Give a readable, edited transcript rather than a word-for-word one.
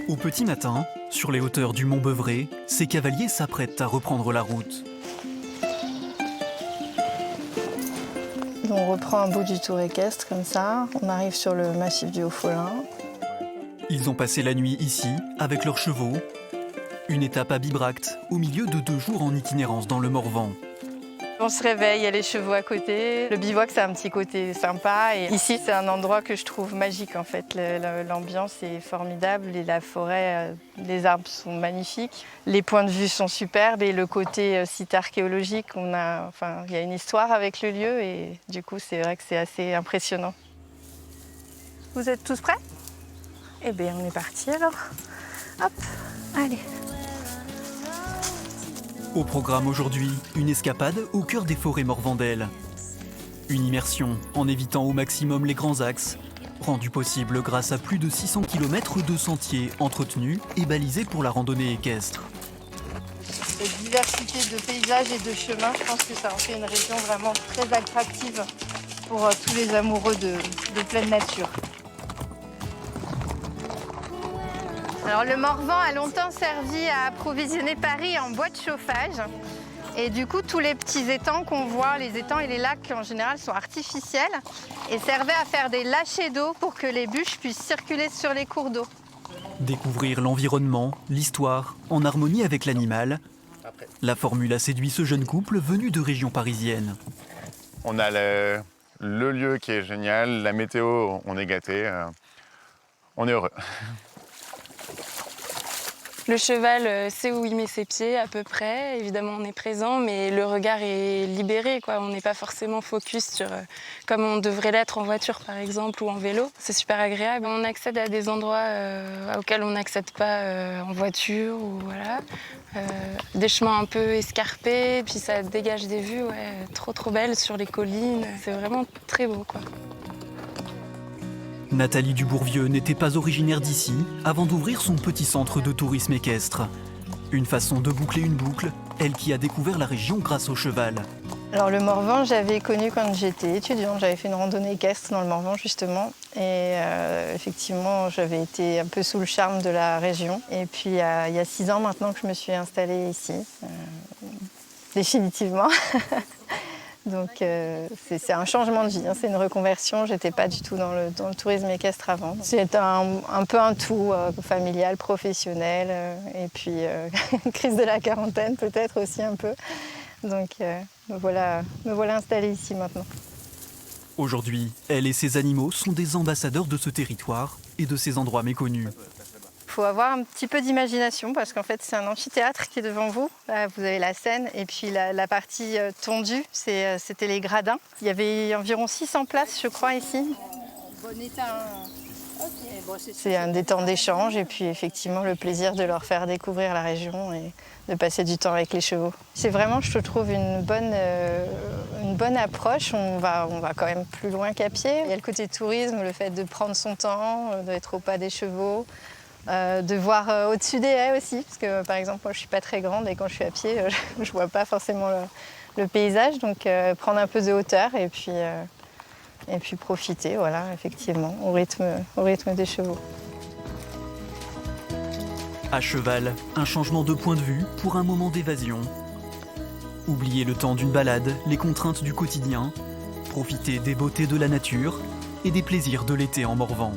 Au petit matin, sur les hauteurs du Mont Beuvray, ces cavaliers s'apprêtent à reprendre la route. On reprend un bout du tour équestre comme ça, on arrive sur le massif du Haut-Folin. Ils ont passé la nuit ici, avec leurs chevaux. Une étape à Bibracte, au milieu de 2 jours en itinérance dans le Morvan. On se réveille, il y a les chevaux à côté. Le bivouac, c'est un petit côté sympa. Et ici, c'est un endroit que je trouve magique en fait. L'ambiance est formidable et la forêt, les arbres sont magnifiques. Les points de vue sont superbes et le côté site archéologique, il y a une histoire avec le lieu et du coup, c'est vrai que c'est assez impressionnant. Vous êtes tous prêts? Eh bien, on est parti alors. Hop, allez. Au programme aujourd'hui, une escapade au cœur des forêts morvandelles. Une immersion en évitant au maximum les grands axes, rendue possible grâce à plus de 600 km de sentiers entretenus et balisés pour la randonnée équestre. Cette diversité de paysages et de chemins, je pense que ça en fait une région vraiment très attractive pour tous les amoureux de pleine nature. Alors, le Morvan a longtemps servi à approvisionner Paris en bois de chauffage. Et du coup, tous les petits étangs qu'on voit, les étangs et les lacs en général sont artificiels et servaient à faire des lâchers d'eau pour que les bûches puissent circuler sur les cours d'eau. Découvrir l'environnement, l'histoire, en harmonie avec l'animal. La formule a séduit ce jeune couple venu de région parisienne. On a le lieu qui est génial, la météo, on est gâtés, on est heureux. Le cheval sait où il met ses pieds à peu près, évidemment on est présent, mais le regard est libéré, quoi. On n'est pas forcément focus sur comme on devrait l'être en voiture par exemple ou en vélo. C'est super agréable. On accède à des endroits auxquels on n'accède pas en voiture, ou voilà. Des chemins un peu escarpés, puis ça dégage des vues trop belles sur les collines. C'est vraiment très beau, quoi. Nathalie Dubourvieux n'était pas originaire d'ici avant d'ouvrir son petit centre de tourisme équestre. Une façon de boucler une boucle, elle qui a découvert la région grâce au cheval. Alors le Morvan, j'avais connu quand j'étais étudiante, j'avais fait une randonnée équestre dans le Morvan justement. Et effectivement, j'avais été un peu sous le charme de la région. Et puis il y a 6 ans maintenant que je me suis installée ici, définitivement. Donc c'est un changement de vie, c'est une reconversion. J'étais pas du tout dans le tourisme équestre avant. C'est un peu un tout, familial, professionnel, et puis crise de la quarantaine peut-être aussi un peu. Donc me voilà installée ici maintenant. Aujourd'hui, elle et ses animaux sont des ambassadeurs de ce territoire et de ces endroits méconnus. Il faut avoir un petit peu d'imagination parce qu'en fait c'est un amphithéâtre qui est devant vous. Là, vous avez la scène et puis la partie tondue, c'était les gradins. Il y avait environ 600 places je crois ici. Bon état. C'est des temps d'échange et puis effectivement le plaisir de leur faire découvrir la région et de passer du temps avec les chevaux. C'est vraiment, je trouve, une bonne approche. On va quand même plus loin qu'à pied. Il y a le côté tourisme, le fait de prendre son temps, d'être au pas des chevaux. De voir au-dessus des haies aussi, parce que par exemple moi je suis pas très grande et quand je suis à pied je vois pas forcément le paysage, donc prendre un peu de hauteur et puis profiter, voilà, effectivement, au rythme des chevaux. À cheval, un changement de point de vue pour un moment d'évasion. Oublier le temps d'une balade, les contraintes du quotidien, profiter des beautés de la nature et des plaisirs de l'été en Morvan.